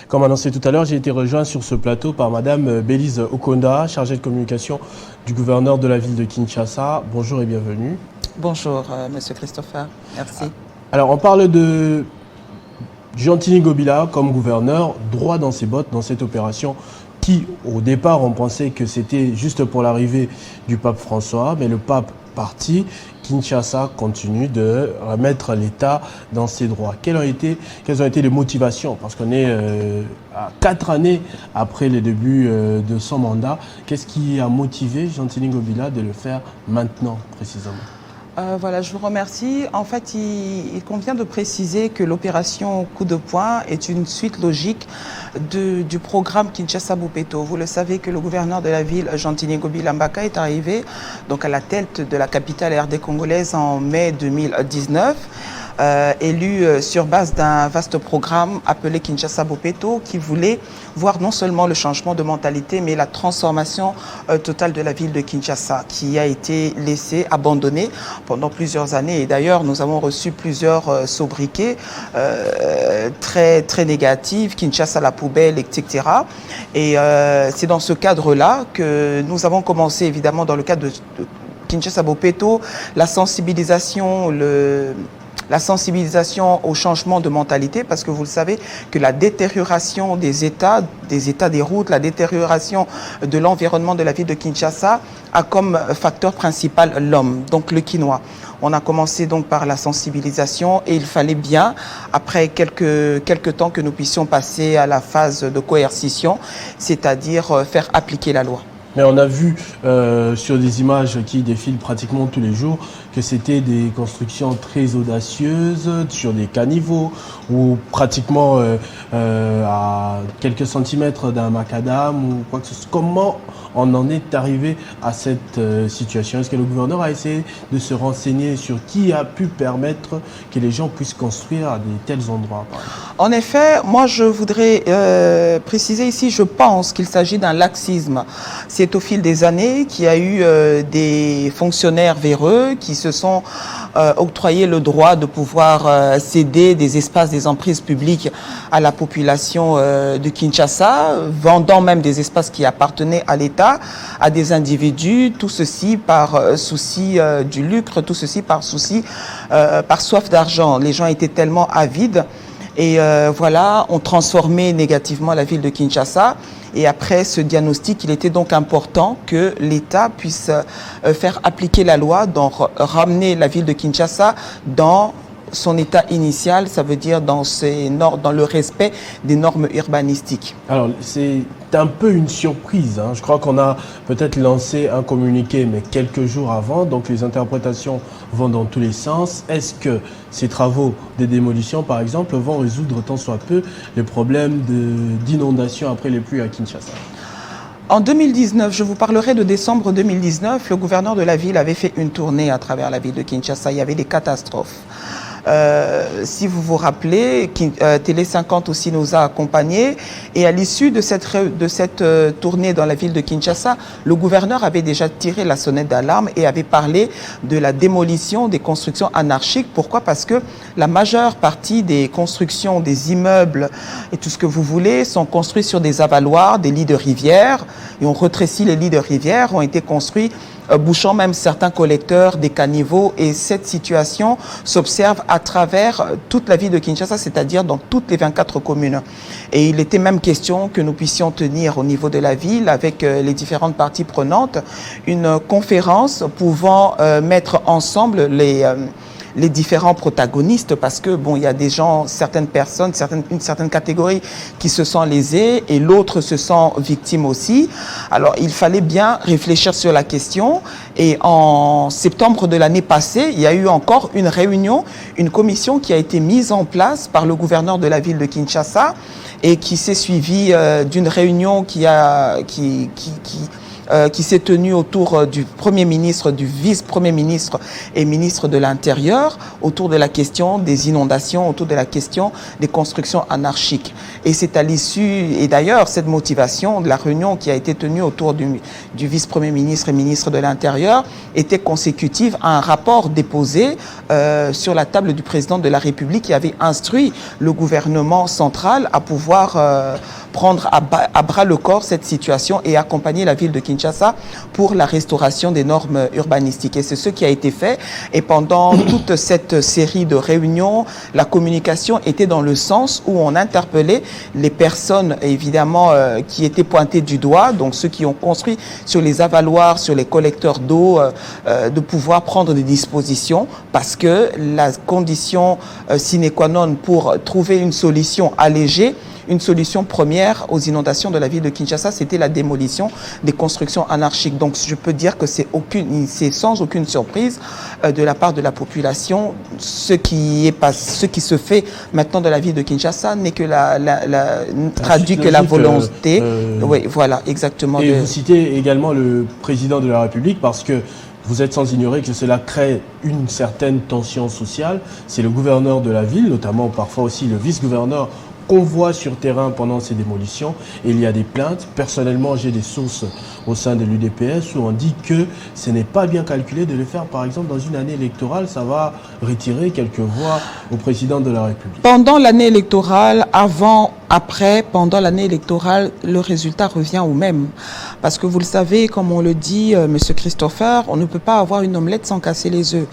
Comme annoncé tout à l'heure, j'ai été rejoint sur ce plateau par Madame Bélise Okonda, chargée de communication du gouverneur de la ville de Kinshasa. Bonjour et bienvenue. Bonjour, Monsieur Christopher. Merci. Alors, on parle de Gentini Gobila comme gouverneur, droit dans ses bottes dans cette opération qui, au départ, on pensait que c'était juste pour l'arrivée du pape François, mais le pape parti, Kinshasa continue de remettre l'État dans ses droits. Quelles ont été les motivations? Parce qu'on est à 4 années après le début de son mandat. Qu'est-ce qui a motivé Gentini Gobila de le faire maintenant, précisément? Voilà, je vous remercie. En fait, il convient de préciser que l'opération Coup de poing est une suite logique du programme Kinshasa Boupéto. Vous le savez que le gouverneur de la ville, Gentini Gobila Mbaka, est arrivé donc à la tête de la capitale RD congolaise en mai 2019. Élu sur base d'un vaste programme appelé Kinshasa Boupéto qui voulait voir non seulement le changement de mentalité mais la transformation totale de la ville de Kinshasa qui a été laissée, abandonnée pendant plusieurs années. Et d'ailleurs, nous avons reçu plusieurs sobriquets très négatives, Kinshasa à la poubelle, etc. Et c'est dans ce cadre-là que nous avons commencé, évidemment, dans le cadre de Kinshasa Boupéto, la sensibilisation au changement de mentalité, parce que vous le savez que la détérioration des états des routes, la détérioration de l'environnement de la ville de Kinshasa a comme facteur principal l'homme, donc le Kinois. On a commencé donc par la sensibilisation et il fallait bien, après quelques temps, que nous puissions passer à la phase de coercition, c'est-à-dire faire appliquer la loi. Mais on a vu sur des images qui défilent pratiquement tous les jours que c'était des constructions très audacieuses sur des caniveaux ou pratiquement à quelques centimètres d'un macadam ou quoi que ce soit. Comment on en est arrivé à cette situation? Est-ce que le gouverneur a essayé de se renseigner sur qui a pu permettre que les gens puissent construire à de tels endroits, par exemple? En effet, moi je voudrais préciser ici, je pense qu'il s'agit d'un laxisme. C'est au fil des années qu'il y a eu des fonctionnaires véreux qui se sont octroyés le droit de pouvoir céder des espaces, des emprises publiques à la population de Kinshasa, vendant même des espaces qui appartenaient à l'État, à des individus, tout ceci par souci du lucre, tout ceci par souci, par soif d'argent. Les gens étaient tellement avides et voilà, ont transformé négativement la ville de Kinshasa. Et après ce diagnostic, il était donc important que l'État puisse faire appliquer la loi, donc ramener la ville de Kinshasa dans son état initial, ça veut dire dans le respect des normes urbanistiques. Alors, c'est un peu une surprise, hein. Je crois qu'on a peut-être lancé un communiqué, mais quelques jours avant, donc les interprétations vont dans tous les sens. Est-ce que ces travaux de démolition, par exemple, vont résoudre tant soit peu les problèmes d'inondation après les pluies à Kinshasa? En 2019, je vous parlerai de décembre 2019, le gouverneur de la ville avait fait une tournée à travers la ville de Kinshasa. Il y avait des catastrophes. Si vous vous rappelez, Télé 50 aussi nous a accompagnés et à l'issue de cette tournée dans la ville de Kinshasa, le gouverneur avait déjà tiré la sonnette d'alarme et avait parlé de la démolition des constructions anarchiques. Pourquoi? Parce que la majeure partie des constructions, des immeubles et tout ce que vous voulez sont construits sur des avaloirs, des lits de rivière et on rétrécit les lits de rivière, ont été construits bouchant même certains collecteurs des caniveaux et cette situation s'observe à travers toute la ville de Kinshasa, c'est-à-dire dans toutes les 24 communes. Et il était même question que nous puissions tenir au niveau de la ville avec les différentes parties prenantes une conférence pouvant mettre ensemble les différents protagonistes parce que bon, il y a des gens, certaines personnes, une certaine catégorie qui se sent lésée et l'autre se sent victime aussi. Alors, il fallait bien réfléchir sur la question et en septembre de l'année passée, il y a eu encore une réunion, une commission qui a été mise en place par le gouverneur de la ville de Kinshasa et qui s'est suivie d'une réunion qui qui s'est tenue autour du Premier ministre, du vice-premier ministre et ministre de l'Intérieur, autour de la question des inondations, autour de la question des constructions anarchiques. Et c'est à l'issue, et d'ailleurs cette motivation de la réunion qui a été tenue autour du vice-premier ministre et ministre de l'Intérieur était consécutive à un rapport déposé sur la table du président de la République qui avait instruit le gouvernement central à pouvoir prendre à bras le corps cette situation et accompagner la ville de Kinshasa pour la restauration des normes urbanistiques. Et c'est ce qui a été fait. Et pendant toute cette série de réunions, la communication était dans le sens où on interpellait les personnes, évidemment, qui étaient pointées du doigt, donc ceux qui ont construit sur les avaloirs, sur les collecteurs d'eau, de pouvoir prendre des dispositions parce que la condition sine qua non pour trouver une solution allégée, une solution première aux inondations de la ville de Kinshasa, c'était la démolition des constructions anarchiques. Donc je peux dire que c'est sans aucune surprise de la part de la population. Ce qui se fait maintenant de la ville de Kinshasa n'est que traduit que la volonté. Oui, voilà, exactement. Et vous citez également le président de la République parce que vous êtes sans ignorer que cela crée une certaine tension sociale. C'est le gouverneur de la ville, notamment parfois aussi le vice-gouverneur, qu'on voit sur terrain pendant ces démolitions. Et il y a des plaintes. Personnellement, j'ai des sources au sein de l'UDPS où on dit que ce n'est pas bien calculé de le faire, par exemple, dans une année électorale. Ça va retirer quelques voix au président de la République. Pendant l'année électorale, avant, après, pendant l'année électorale, le résultat revient au même. Parce que vous le savez, comme on le dit, Monsieur Christopher, on ne peut pas avoir une omelette sans casser les œufs.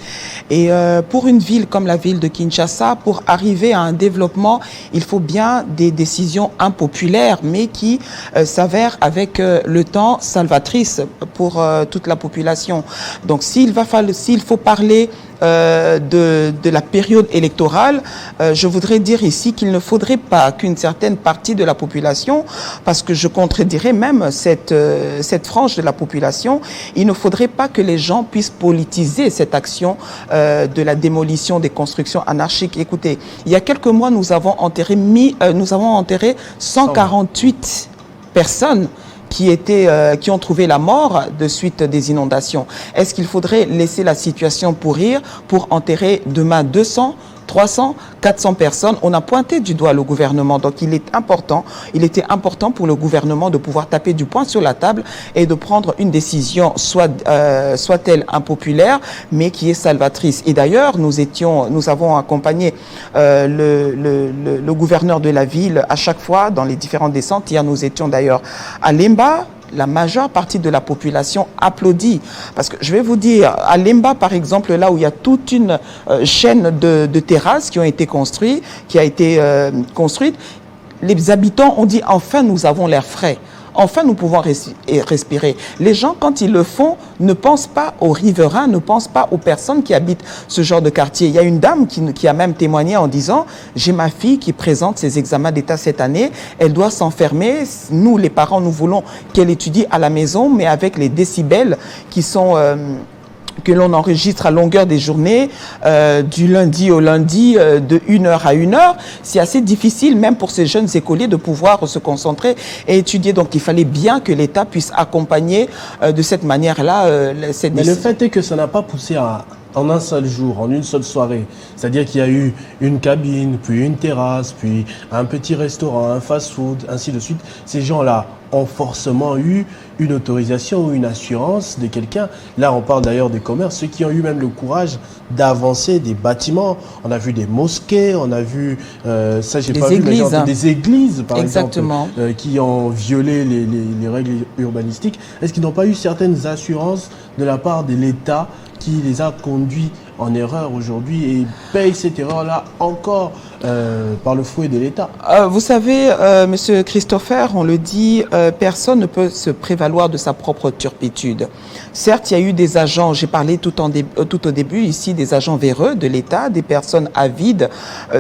Et pour une ville comme la ville de Kinshasa, pour arriver à un développement, il faut bien des décisions impopulaires, mais qui s'avèrent avec le temps salvatrices pour toute la population. Donc s'il faut parler de la période électorale, je voudrais dire ici qu'il ne faudrait pas qu'une certaine partie de la population, parce que je contredirais même cette frange de la population, il ne faudrait pas que les gens puissent politiser cette action de la démolition des constructions anarchiques. Écoutez, il y a quelques mois, nous avons enterré 148 personnes qui ont trouvé la mort de suite des inondations. Est-ce qu'il faudrait laisser la situation pourrir pour enterrer demain 200, 300, 400 personnes? On a pointé du doigt le gouvernement. Donc il était important pour le gouvernement de pouvoir taper du poing sur la table et de prendre une décision, soit-elle impopulaire, mais qui est salvatrice. Et d'ailleurs, nous avons accompagné le gouverneur de la ville à chaque fois dans les différentes descentes. Hier, nous étions d'ailleurs à Lemba. La majeure partie de la population applaudit. Parce que je vais vous dire, à Lemba, par exemple, là où il y a toute une chaîne de terrasses qui a été construite, les habitants ont dit « enfin, nous avons l'air frais ». Enfin, nous pouvons respirer. Les gens, quand ils le font, ne pensent pas aux riverains, ne pensent pas aux personnes qui habitent ce genre de quartier. Il y a une dame qui a même témoigné en disant « j'ai ma fille qui présente ses examens d'État cette année, elle doit s'enfermer. Nous, les parents, nous voulons qu'elle étudie à la maison, mais avec les décibels qui sont... que l'on enregistre à longueur des journées, du lundi au lundi, de 1h à 1h. C'est assez difficile, même pour ces jeunes écoliers, de pouvoir se concentrer et étudier. Donc, il fallait bien que l'État puisse accompagner de cette manière-là cette décision. Mais le fait est que ça n'a pas poussé en un seul jour, en une seule soirée. C'est-à-dire qu'il y a eu une cabine, puis une terrasse, puis un petit restaurant, un fast-food, ainsi de suite. Ces gens-là ont forcément eu une autorisation ou une assurance de quelqu'un. Là, on parle d'ailleurs des commerces, ceux qui ont eu même le courage d'avancer des bâtiments. On a vu des mosquées, on a vu, ça j'ai pas vu, mais j'ai entendu des églises, par exemple, qui ont violé les règles urbanistiques. Est-ce qu'ils n'ont pas eu certaines assurances de la part de l'État qui les a conduits en erreur aujourd'hui et paye cette erreur-là encore par le fouet de l'État? Vous savez, Monsieur Christopher, on le dit, personne ne peut se prévaloir de sa propre turpitude. Certes, il y a eu des agents, j'ai parlé tout au début ici, des agents véreux de l'État, des personnes avides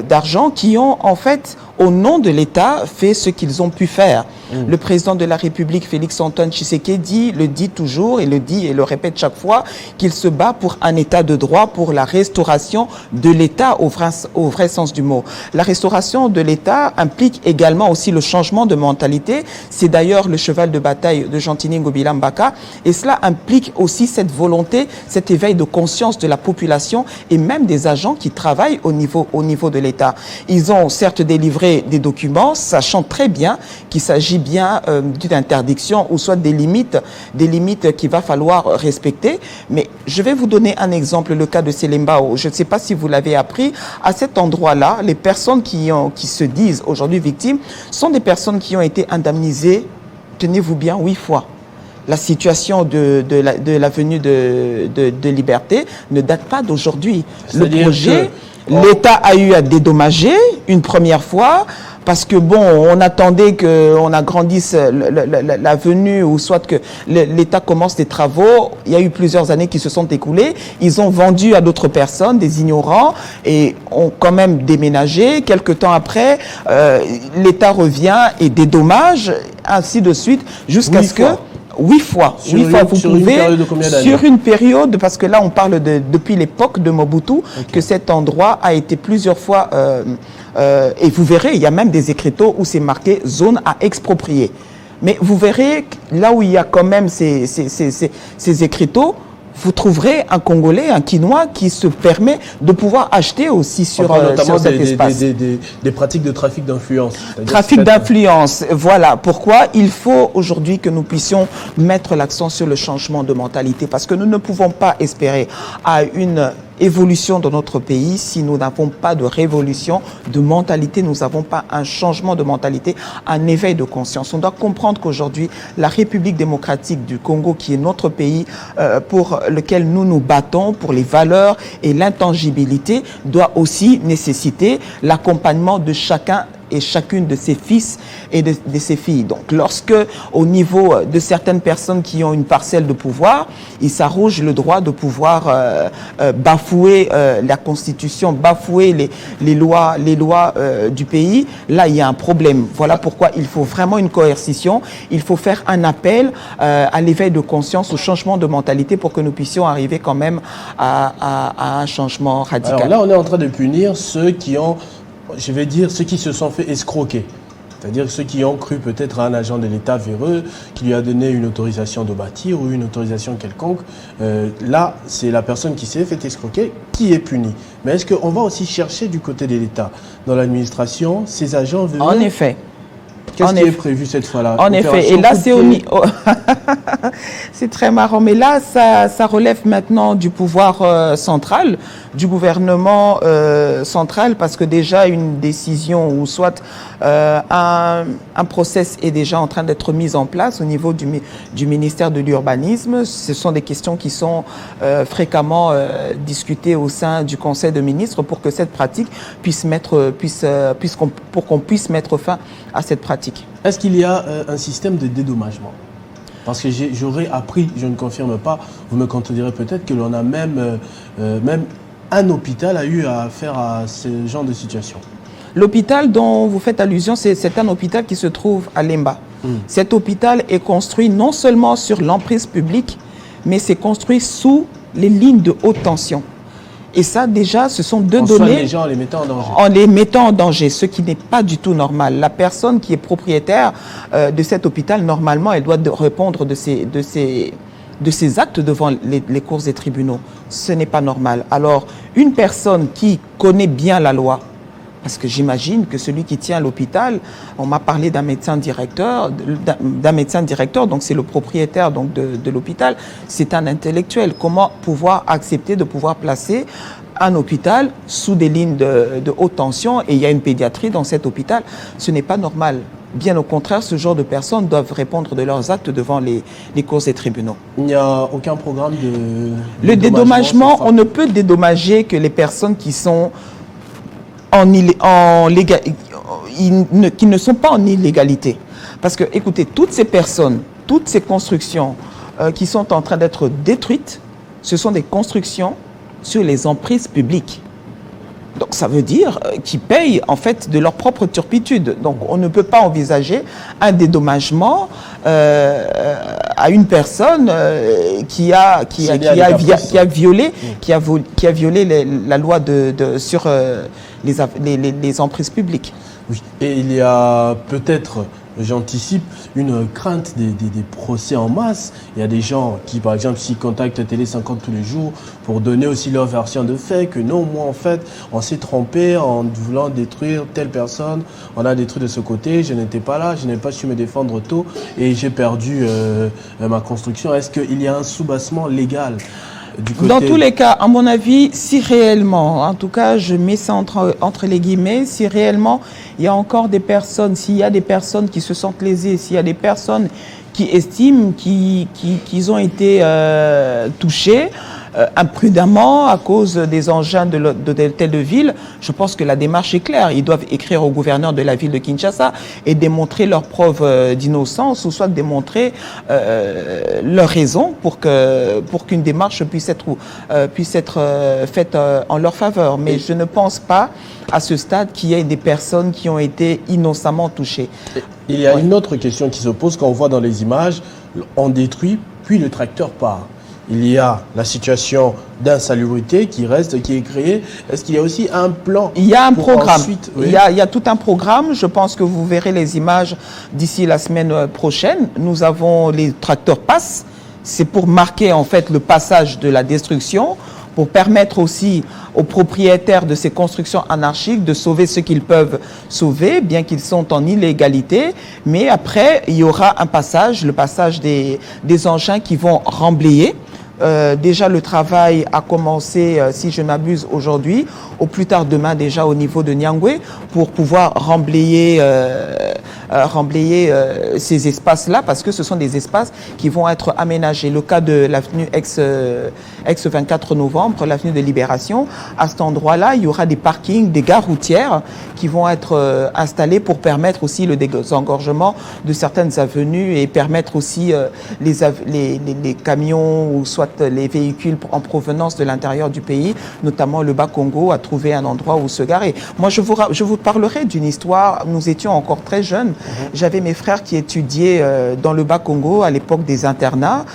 d'argent qui ont en fait, au nom de l'État, fait ce qu'ils ont pu faire. Le président de la République, Félix-Antoine Tshisekedi, le dit toujours et le répète chaque fois qu'il se bat pour un État de droit, pour la restauration de l'État au vrai sens du mot. La restauration de l'État implique également aussi le changement de mentalité. C'est d'ailleurs le cheval de bataille de Jantini Ngobila Mbaka. Et cela implique aussi cette volonté, cet éveil de conscience de la population et même des agents qui travaillent au niveau de l'État. Ils ont certes délivré des documents, sachant très bien qu'il s'agit bien d'une interdiction ou soit des limites qu'il va falloir respecter. Mais je vais vous donner un exemple, le cas de Selembao. Je ne sais pas si vous l'avez appris. À cet endroit-là, les personnes qui se disent aujourd'hui victimes sont des personnes qui ont été indemnisées, tenez-vous bien, 8 fois. La situation de l'avenue de Liberté ne date pas d'aujourd'hui. Le projet, l'État a eu à dédommager une première fois parce que bon, on attendait qu'on agrandisse l'avenue ou soit que l'État commence des travaux. Il y a eu plusieurs années qui se sont écoulées. Ils ont vendu à d'autres personnes, des ignorants, et ont quand même déménagé. Quelque temps après, l'État revient et dédommage, ainsi de suite, jusqu'à ce que... 8 fois. Sur 8 fois, vous sur pouvez, une période de combien d'années? sur une période, parce que là, on parle depuis l'époque de Mobutu, que cet endroit a été plusieurs fois, et vous verrez, il y a même des écriteaux où c'est marqué zone à exproprier. Mais vous verrez, là où il y a quand même ces écriteaux, vous trouverez un Congolais, un Quinois qui se permet de pouvoir acheter aussi sur cet espace. Des pratiques de trafic d'influence. Trafic d'influence, voilà pourquoi il faut aujourd'hui que nous puissions mettre l'accent sur le changement de mentalité, parce que nous ne pouvons pas espérer à une évolution dans notre pays si nous n'avons pas de révolution de mentalité, nous n'avons pas un changement de mentalité, un éveil de conscience. On doit comprendre qu'aujourd'hui, la République démocratique du Congo, qui est notre pays pour lequel nous nous battons, pour les valeurs et l'intangibilité, doit aussi nécessiter l'accompagnement de chacun et chacune de ses fils et de ses filles. Donc, lorsque, au niveau de certaines personnes qui ont une parcelle de pouvoir, ils s'arrogent le droit de pouvoir bafouer la Constitution, bafouer les lois du pays, là, il y a un problème. Voilà pourquoi il faut vraiment une coercition. Il faut faire un appel à l'éveil de conscience, au changement de mentalité pour que nous puissions arriver quand même à un changement radical. Alors là, on est en train de punir ceux qui ont, je vais dire, ceux qui se sont fait escroquer. C'est-à-dire ceux qui ont cru peut-être à un agent de l'État véreux qui lui a donné une autorisation de bâtir ou une autorisation quelconque. Là, c'est la personne qui s'est fait escroquer qui est punie. Mais est-ce qu'on va aussi chercher du côté de l'État, dans l'administration, ces agents véreux? En effet. Qu'est-ce qui est prévu cette fois-là? En effet, et là c'est c'est très marrant, mais là ça relève maintenant du pouvoir central, du gouvernement central, parce que déjà une décision ou soit un process est déjà en train d'être mis en place au niveau du ministère de l'Urbanisme. Ce sont des questions qui sont fréquemment discutées au sein du Conseil de ministres pour que cette pratique pour qu'on puisse mettre fin à cette pratique. Est-ce qu'il y a un système de dédommagement? Parce que j'aurais appris, je ne confirme pas, vous me contredirez peut-être que l'on a même un hôpital a eu à faire à ce genre de situation. L'hôpital dont vous faites allusion, c'est un hôpital qui se trouve à Lemba. Cet hôpital est construit non seulement sur l'emprise publique, mais c'est construit sous les lignes de haute tension. Et ça, déjà, ce sont deux données... les gens en les mettant en danger. En les mettant en danger, ce qui n'est pas du tout normal. La personne qui est propriétaire de cet hôpital, normalement, elle doit répondre de ses actes devant les cours des tribunaux. Ce n'est pas normal. Alors, une personne qui connaît bien la loi, parce que j'imagine que celui qui tient l'hôpital, on m'a parlé d'un médecin directeur, donc c'est le propriétaire donc de l'hôpital, c'est un intellectuel. Comment pouvoir accepter de pouvoir placer un hôpital sous des lignes de haute tension et il y a une pédiatrie dans cet hôpital? Ce n'est pas normal. Bien au contraire, ce genre de personnes doivent répondre de leurs actes devant les cours des tribunaux. Il n'y a aucun programme de... Le dédommagement, on ne peut dédommager que les personnes qui sont qui ne sont pas en illégalité. Parce que, écoutez, toutes ces personnes, toutes ces constructions qui sont en train d'être détruites, ce sont des constructions sur les emprises publiques. Donc ça veut dire qu'ils payent en fait de leur propre turpitude. Donc on ne peut pas envisager un dédommagement à une personne qui a violé la loi sur les emprises publiques. Oui, et il y a peut-être, j'anticipe, une crainte des procès en masse. Il y a des gens qui, par exemple, s'ils contactent Télé 50 tous les jours pour donner aussi leur version de fait, que non, moi, en fait, on s'est trompé en voulant détruire telle personne, on a détruit de ce côté, je n'étais pas là, je n'ai pas su me défendre tôt et j'ai perdu ma construction. Est-ce qu'il y a un soubassement légal ? Dans tous les cas, à mon avis, si réellement, en tout cas, je mets ça entre les guillemets, si réellement il y a encore des personnes, s'il y a des personnes qui se sentent lésées, s'il y a des personnes qui estiment qu'ils ont été touchés imprudemment à cause des engins de telle ville, je pense que la démarche est claire. Ils doivent écrire au gouverneur de la ville de Kinshasa et démontrer leur preuve d'innocence ou soit démontrer leur raison pour qu'une démarche puisse être faite en leur faveur. Mais je ne pense pas à ce stade qu'il y ait des personnes qui ont été innocemment touchées. Il y a une autre question qui se pose quand on voit dans les images, on détruit, puis le tracteur part. Il y a la situation d'insalubrité qui est créée. Est-ce qu'il y a aussi un plan? Il y a un programme. Ensuite, oui. Il y a tout un programme. Je pense que vous verrez les images d'ici la semaine prochaine. Nous avons les tracteurs passent. C'est pour marquer en fait le passage de la destruction, pour permettre aussi aux propriétaires de ces constructions anarchiques de sauver ce qu'ils peuvent sauver, bien qu'ils sont en illégalité. Mais après, il y aura un passage, le passage des engins qui vont remblayer. Déjà, le travail a commencé, si je m'abuse, aujourd'hui, au plus tard demain déjà au niveau de Nyangwe, pour pouvoir remblayer ces espaces-là, parce que ce sont des espaces qui vont être aménagés. Le cas de l'avenue ex-24 novembre, l'avenue de Libération, à cet endroit-là, il y aura des parkings, des gares routières qui vont être installés pour permettre aussi le désengorgement de certaines avenues et permettre aussi les camions ou soit les véhicules en provenance de l'intérieur du pays, notamment le Bas-Congo, à trouver un endroit où se garer. Moi, je vous parlerai d'une histoire. Nous étions encore très jeunes. J'avais mes frères qui étudiaient dans le Bas-Congo à l'époque des internats,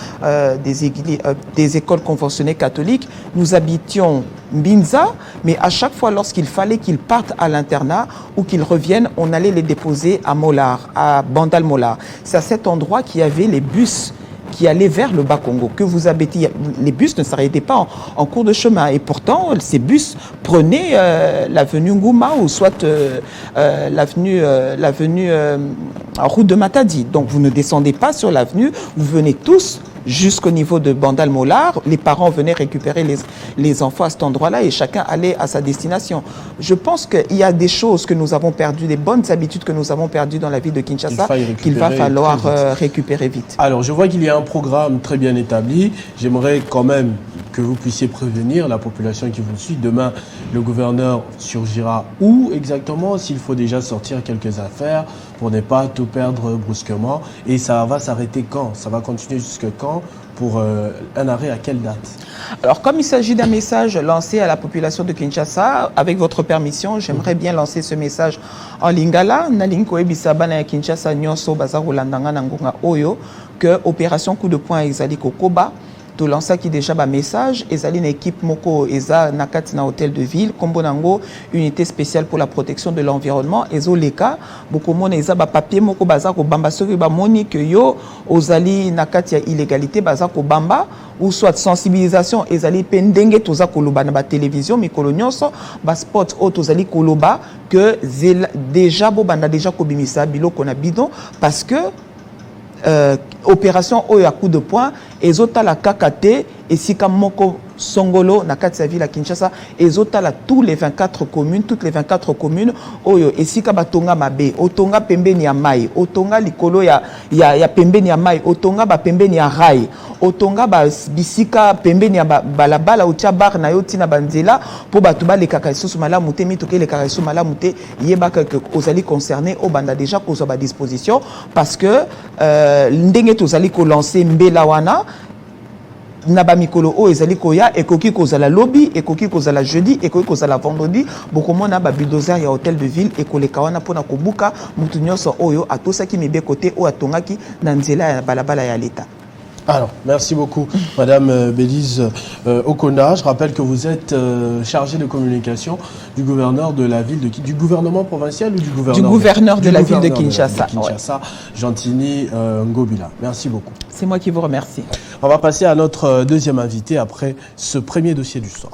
des écoles conventionnées catholiques. Nous habitions Mbinza, mais à chaque fois, lorsqu'il fallait qu'ils partent à l'internat ou qu'ils reviennent, on allait les déposer à Molar, à Bandal Molar. C'est à cet endroit qu'il y avait les bus qui allaient vers le Bas-Congo, que vous habitiez. Les bus ne s'arrêtaient pas en cours de chemin. Et pourtant, ces bus prenaient l'avenue Ngouma ou soit l'avenue route de Matadi. Donc, vous ne descendez pas sur l'avenue, vous venez tous jusqu'au niveau de Bandal Molar. Les parents venaient récupérer les enfants à cet endroit-là et chacun allait à sa destination. Je pense qu'il y a des choses que nous avons perdues, des bonnes habitudes que nous avons perdues dans la ville de Kinshasa qu'il va falloir récupérer vite. Alors, je vois qu'il y a un programme très bien établi. J'aimerais quand même que vous puissiez prévenir la population qui vous suit. Demain, le gouverneur surgira où exactement, s'il faut déjà sortir quelques affaires pour ne pas tout perdre brusquement. Et ça va s'arrêter quand? Ça va continuer jusque quand? Pour un arrêt à quelle date? Alors, comme il s'agit d'un message lancé à la population de Kinshasa, avec votre permission, j'aimerais bien lancer ce message en lingala. Nalinko ebisaba na Kinshasa nyonso bazarolandanga na ngonga oyo que opération coup de poing exali kokoba. To lancer qui déjà un message, ezali une équipe moko eza nakati na hôtel de ville, kombo nango unité spéciale pour la protection de l'environnement, ezo leka boko mona eza ba papier moko baza ko bamba soki ba moni que yo ozali nakati ya illégalité baza ko bamba ou soit sensibilisation ezali pendenge toza koloba na ba télévision mikolo nyonso ba spot o tozali koloba que déjà bo banda déjà ko bimisa biloko na bidon parce que opération oyo à coup de poing ezotala kakate esika moko songolo na kati ya ville à Kinshasa ezotala toutes les 24 communes oyo esika batonga mabe otonga pembeni ya mai otonga likolo ya pembeni ya mai otonga ba pembeni ya rai otonga ba bisika pembeni ya balabala otia bar na yo tina banzela po batu balekaka lisusu malamu te mitoke lekaka lisusu malamu te yebaka que ozali concerné au banda déjà kozwa ba disposition parce que ndenge tozali ko lancer mbela wana naba mikolo o ezali koya ekoki kozala lobby ekoki kozala jeudi ekoki kozala vendredi bokomona ba bulldozer ya hôtel de ville ekoleka wana pona kobuka mutu nyonso oyo atosaki mibeko te o atongaki na nzela ya balabala ya l'État. Alors, merci beaucoup, Madame Bélise Okonda. Je rappelle que vous êtes chargée de communication du gouverneur de la ville du gouvernement provincial ou du gouverneur de la ville de Kinshasa. Kinshasa, Gentini Ngobila. Merci beaucoup. C'est moi qui vous remercie. On va passer à notre deuxième invité après ce premier dossier du soir.